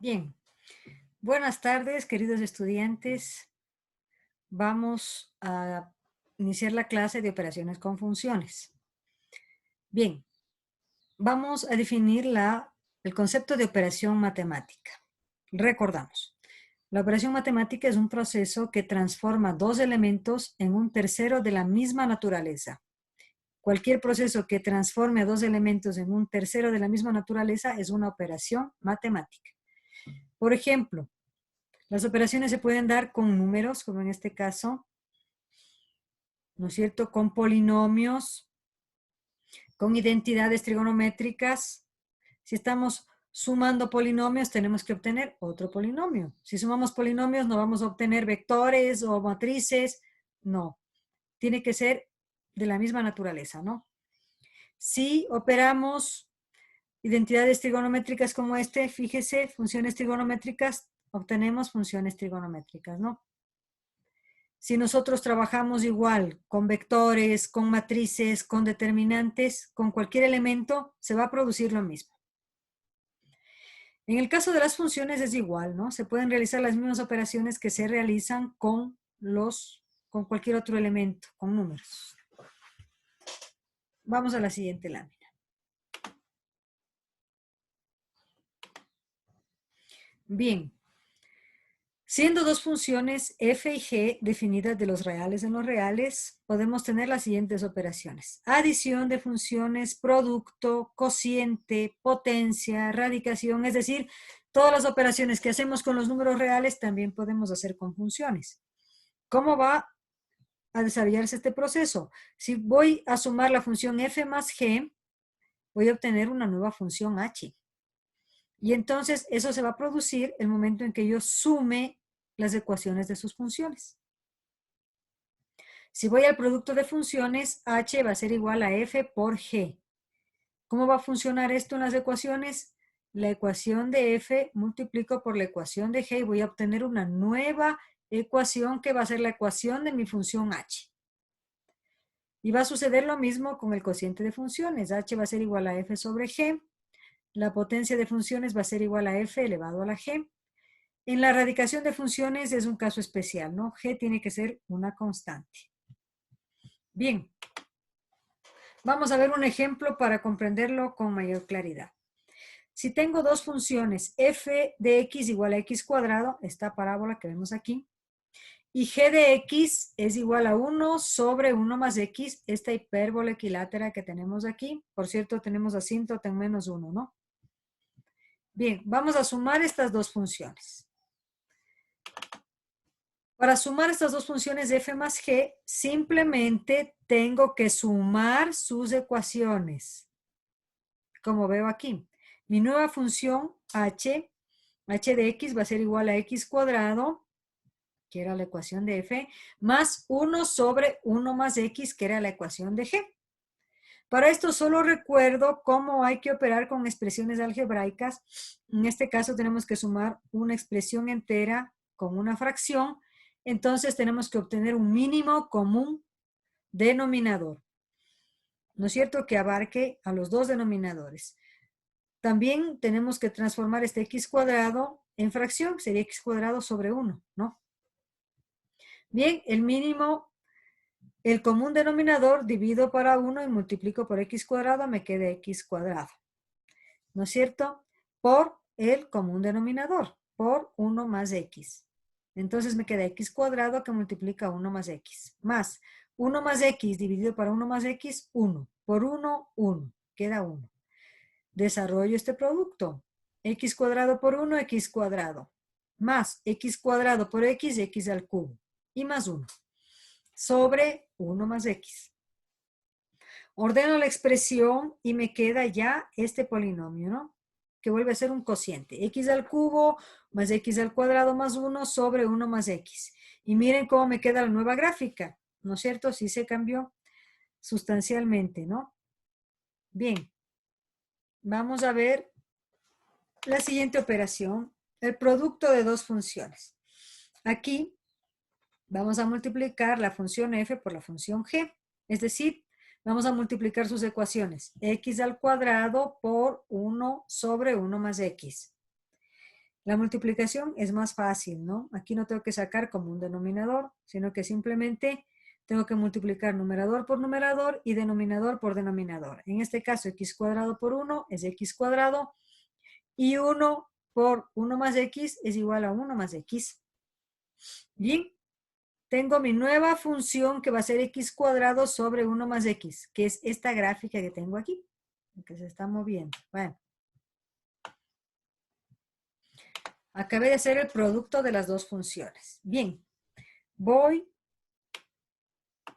Bien, buenas tardes, queridos estudiantes. Vamos a iniciar la clase de operaciones con funciones. Bien, vamos a definir el concepto de operación matemática. Recordamos, la operación matemática es un proceso que transforma dos elementos en un tercero de la misma naturaleza. Cualquier proceso que transforme a dos elementos en un tercero de la misma naturaleza es una operación matemática. Por ejemplo, las operaciones se pueden dar con números, como en este caso, ¿no es cierto? Con polinomios, con identidades trigonométricas. Si estamos sumando polinomios, tenemos que obtener otro polinomio. Si sumamos polinomios, no vamos a obtener vectores o matrices. No, tiene que ser de la misma naturaleza, ¿no? Si operamos identidades trigonométricas como fíjese, funciones trigonométricas, obtenemos funciones trigonométricas, ¿no? Si nosotros trabajamos igual con vectores, con matrices, con determinantes, con cualquier elemento, se va a producir lo mismo. En el caso de las funciones es igual, ¿no? Se pueden realizar las mismas operaciones que se realizan con cualquier otro elemento, con números. Vamos a la siguiente lámina. Bien. Siendo dos funciones f y g definidas de los reales en los reales, podemos tener las siguientes operaciones. Adición de funciones, producto, cociente, potencia, radicación, es decir, todas las operaciones que hacemos con los números reales también podemos hacer con funciones. ¿Cómo va a desarrollarse este proceso? Si voy a sumar la función f más g, voy a obtener una nueva función h. Y entonces eso se va a producir el momento en que yo sume las ecuaciones de sus funciones. Si voy al producto de funciones, h va a ser igual a f por g. ¿Cómo va a funcionar esto en las ecuaciones? La ecuación de f multiplico por la ecuación de g y voy a obtener una nueva ecuación que va a ser la ecuación de mi función h. Y va a suceder lo mismo con el cociente de funciones. H va a ser igual a f sobre g. La potencia de funciones va a ser igual a f elevado a la g. En la radicación de funciones es un caso especial, ¿no? G tiene que ser una constante. Bien, vamos a ver un ejemplo para comprenderlo con mayor claridad. Si tengo dos funciones, f de x igual a x cuadrado, esta parábola que vemos aquí, y g de x es igual a 1 sobre 1 más x, esta hipérbola equilátera que tenemos aquí. Por cierto, tenemos asíntota en menos 1, ¿no? Bien, vamos a sumar estas dos funciones. Para sumar estas dos funciones de f más g, simplemente tengo que sumar sus ecuaciones. Como veo aquí, mi nueva función h de x va a ser igual a x cuadrado, que era la ecuación de f, más 1 sobre 1 más x, que era la ecuación de g. Para esto solo recuerdo cómo hay que operar con expresiones algebraicas. En este caso tenemos que sumar una expresión entera con una fracción. Entonces tenemos que obtener un mínimo común denominador. ¿No es cierto? Que abarque a los dos denominadores. También tenemos que transformar este x cuadrado en fracción. Sería x cuadrado sobre 1, ¿no? Bien, el mínimo, el común denominador, divido para 1 y multiplico por x cuadrado, me queda x cuadrado. ¿No es cierto? Por el común denominador, por 1 más x. Entonces me queda x cuadrado que multiplica 1 más x. Más 1 más x dividido para 1 más x, 1. Por 1, 1. Queda 1. Desarrollo este producto. X cuadrado por 1, x cuadrado. Más x cuadrado por x, x al cubo. Y más 1. Sobre 1 más x. Ordeno la expresión y me queda ya este polinomio, ¿no? Que vuelve a ser un cociente. X al cubo más x al cuadrado más 1 sobre 1 más x. Y miren cómo me queda la nueva gráfica, ¿no es cierto? Sí se cambió sustancialmente, ¿no? Bien. Vamos a ver la siguiente operación, el producto de dos funciones. Aquí vamos a multiplicar la función f por la función g, es decir, vamos a multiplicar sus ecuaciones, x al cuadrado por 1 sobre 1 más x. La multiplicación es más fácil, ¿no? Aquí no tengo que sacar como un denominador, sino que simplemente tengo que multiplicar numerador por numerador y denominador por denominador. En este caso, x cuadrado por 1 es x cuadrado y 1 por 1 más x es igual a 1 más x. Bien, tengo mi nueva función que va a ser x cuadrado sobre 1 más x, que es esta gráfica que tengo aquí, que se está moviendo. Bueno. Acabé de hacer el producto de las dos funciones. Bien, voy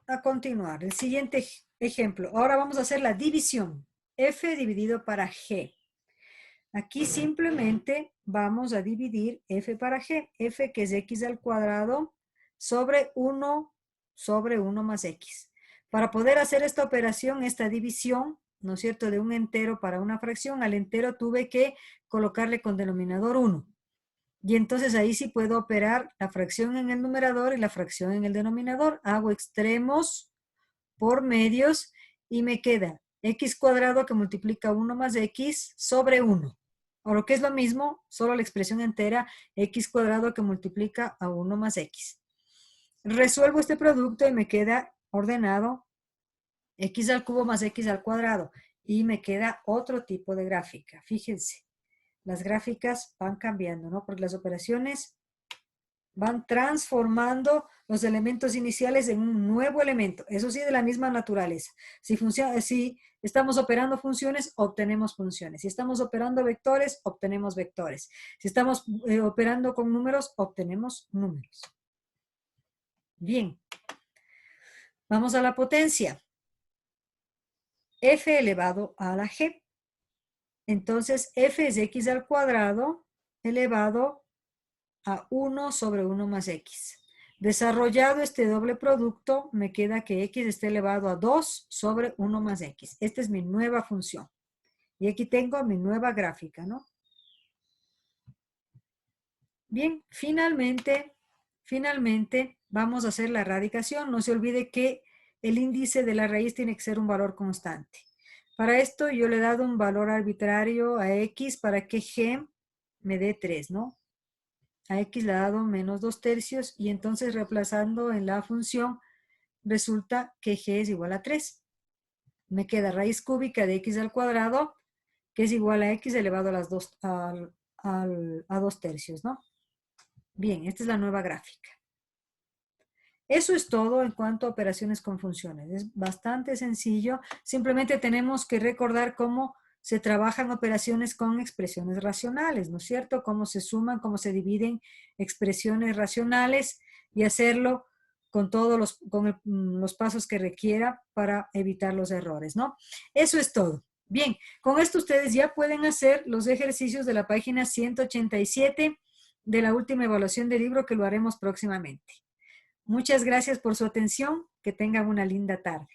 a continuar. El siguiente ejemplo. Ahora vamos a hacer la división. F dividido para G. Aquí simplemente vamos a dividir F para G. F que es x al cuadrado sobre 1 más x. Para poder hacer esta operación, esta división, ¿no es cierto?, de un entero para una fracción, al entero tuve que colocarle con denominador 1. Y entonces ahí sí puedo operar la fracción en el numerador y la fracción en el denominador. Hago extremos por medios y me queda x cuadrado que multiplica 1 más x sobre 1. O lo que es lo mismo, solo la expresión entera, x cuadrado que multiplica a 1 más x. Resuelvo este producto y me queda ordenado x al cubo más x al cuadrado. Y me queda otro tipo de gráfica. Fíjense. Las gráficas van cambiando, ¿no? Porque las operaciones van transformando los elementos iniciales en un nuevo elemento. Eso sí, de la misma naturaleza. Si estamos operando funciones, obtenemos funciones. Si estamos operando vectores, obtenemos vectores. Si estamos operando con números, obtenemos números. Bien. Vamos a la potencia. F elevado a la G. Entonces, f es x al cuadrado elevado a 1 sobre 1 más x. Desarrollado este doble producto, me queda que x está elevado a 2 sobre 1 más x. Esta es mi nueva función. Y aquí tengo mi nueva gráfica, ¿no? Bien, finalmente, vamos a hacer la radicación. No se olvide que el índice de la raíz tiene que ser un valor constante. Para esto yo le he dado un valor arbitrario a x para que g me dé 3, ¿no? A x le he dado menos 2/3 y entonces reemplazando en la función resulta que g es igual a 3. Me queda raíz cúbica de x al cuadrado que es igual a x elevado a 2/3, ¿no? Bien, esta es la nueva gráfica. Eso es todo en cuanto a operaciones con funciones. Es bastante sencillo. Simplemente tenemos que recordar cómo se trabajan operaciones con expresiones racionales, ¿no es cierto? Cómo se suman, cómo se dividen expresiones racionales y hacerlo con todos los pasos que requiera para evitar los errores, ¿no? Eso es todo. Bien, con esto ustedes ya pueden hacer los ejercicios de la página 187 de la última evaluación del libro que lo haremos próximamente. Muchas gracias por su atención. Que tengan una linda tarde.